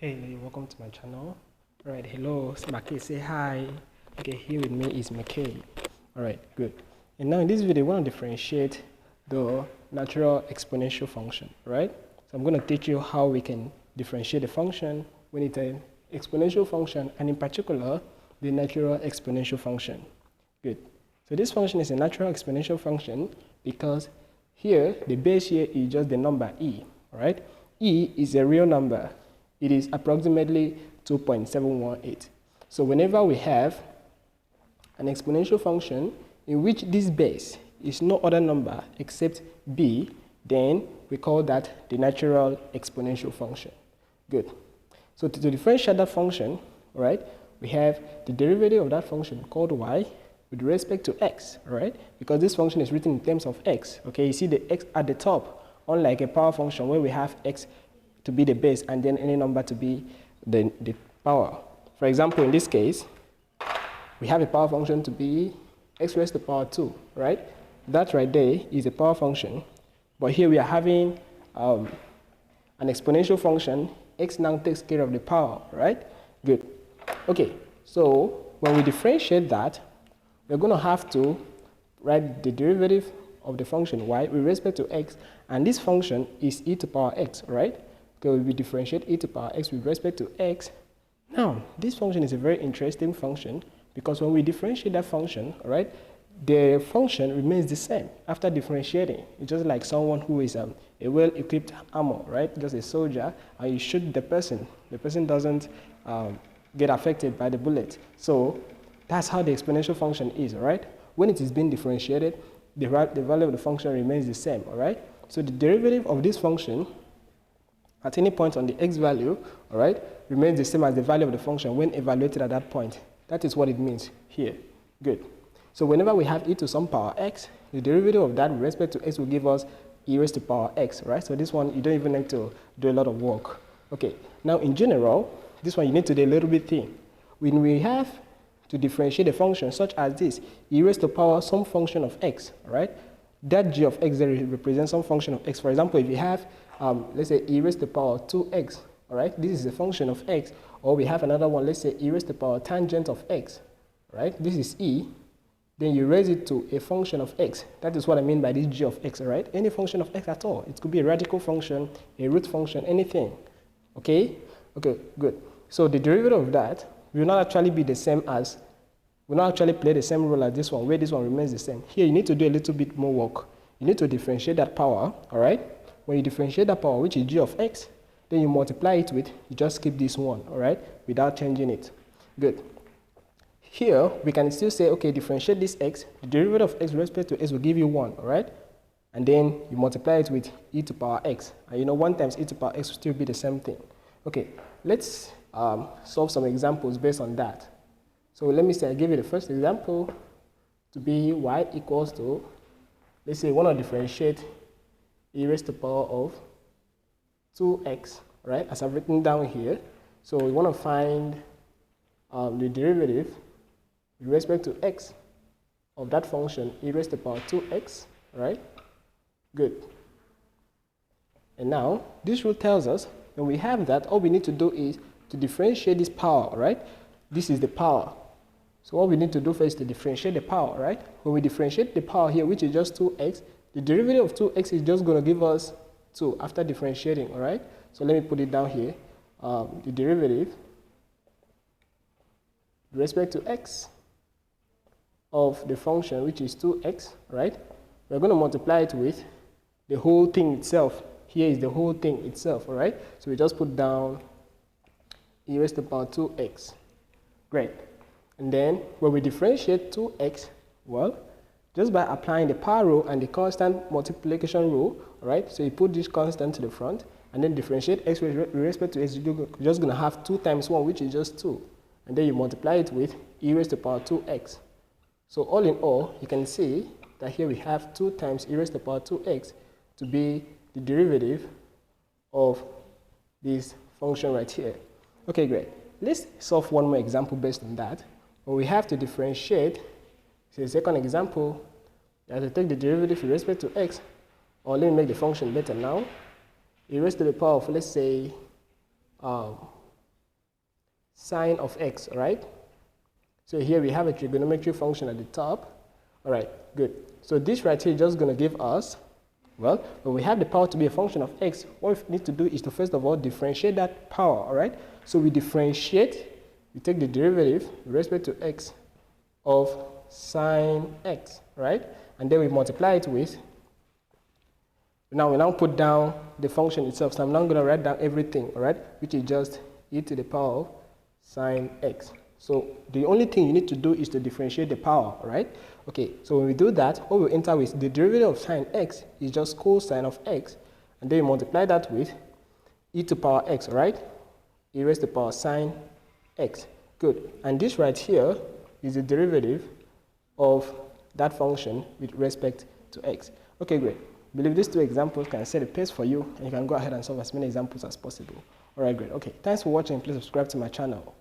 Hey, welcome to my channel. Alright, hello, it's Make, say hi. Okay, here with me is McKay. Alright, good. And now in this video, I want to differentiate the natural exponential function, right? So I'm going to teach you how we can differentiate the function when it's an exponential function, and in particular, the natural exponential function. Good. So this function is a natural exponential function because here, the base here is just the number e, alright? E is a real number. It is approximately 2.718. So whenever we have an exponential function in which this base is no other number except b, then we call that the natural exponential function. Good. So to differentiate that function, right, we have the derivative of that function called y with respect to x, right? Because this function is written in terms of x. Okay, you see the x at the top, unlike a power function where we have x to be the base and then any number to be the power. For example, in this case, we have a power function to be x raised to the power 2, right? That right there is a power function. But here we are having an exponential function. X now takes care of the power, right? Good. Okay, so when we differentiate that, we're going to have to write the derivative of the function y with respect to x, and this function is e to the power x, right? Okay, we differentiate e to the power x with respect to x. Now, this function is a very interesting function because when we differentiate that function, right, the function remains the same after differentiating. It's just like someone who is a well-equipped armor, right? Just a soldier, and you shoot the person doesn't get affected by the bullet. So that's how the exponential function is, right? When it is being differentiated, the value of the function remains the same, all right? So the derivative of this function at any point on the x value, all right, remains the same as the value of the function when evaluated at that point. That is what it means here. Good. So whenever we have e to some power x, the derivative of that with respect to x will give us e raised to the power x, right? So this one, you don't even need to do a lot of work. Okay. Now, in general, this one you need to do a little bit thing. When we have to differentiate a function such as this, e raised to the power some function of x, all right? That g of x there represents some function of x. For example, if you have let's say e raised to the power 2x, all right? This is a function of x. Or we have another one, let's say e raised to the power tangent of x, right? This is e. Then you raise it to a function of x. That is what I mean by this g of x, all right? Any function of x at all. It could be a radical function, a root function, anything. Okay? Okay, good. So the derivative of that will not actually be the same as, will not actually play the same role as this one, where this one remains the same. Here you need to do a little bit more work. You need to differentiate that power, all right? When you differentiate that power, which is g of x, then you multiply it with, you just keep this one, all right, without changing it. Good. Here, we can still say, okay, differentiate this x, the derivative of x with respect to x will give you 1, all right? And then you multiply it with e to the power x. And you know 1 times e to the power x will still be the same thing. Okay, let's solve some examples based on that. So let me say I give you the first example to be y equals to, let's say we want to differentiate e raised to the power of 2x, right, as I've written down here. So we want to find the derivative with respect to x of that function e raised to the power 2x, right? Good. And now, this rule tells us when we have that, all we need to do is to differentiate this power, right? This is the power. So what we need to do first is to differentiate the power, right? When we differentiate the power here, which is just 2x, the derivative of 2x is just going to give us 2 after differentiating, all right? So let me put it down here. The derivative with respect to x of the function, which is 2x, right? We're going to multiply it with the whole thing itself. Here is the whole thing itself, all right? So we just put down e raised to the power 2x. Great. And then when we differentiate 2x, well, just by applying the power rule and the constant multiplication rule, all right? So you put this constant to the front and then differentiate x with respect to x, you're just going to have 2 times 1, which is just 2. And then you multiply it with e raised to the power 2x. So all in all, you can see that here we have 2 times e raised to the power 2x to be the derivative of this function right here. Okay, great. Let's solve one more example based on that. When we have to differentiate, so the second example, you have to take the derivative with respect to x, or let me make the function better now. E raised to the power of, let's say, sine of x, right? So here we have a trigonometric function at the top. All right, good. So this right here is just going to give us, well, when we have the power to be a function of x, what we need to do is to first of all differentiate that power, all right? So we differentiate, we take the derivative with respect to x of sine x, right? And then we multiply it with, now we now put down the function itself. So I'm now going to write down everything, all right, which is just e to the power of sine x. So the only thing you need to do is to differentiate the power, all right? Okay, so when we do that, what we'll enter with the derivative of sine x is just cosine of x, and then you multiply that with e to the power x, all right? E raised to the power sine x. Good. And this right here is the derivative of that function with respect to x. Okay, great. I believe these two examples can set a pace for you, and you can go ahead and solve as many examples as possible. All right, great. Okay, thanks for watching. Please subscribe to my channel.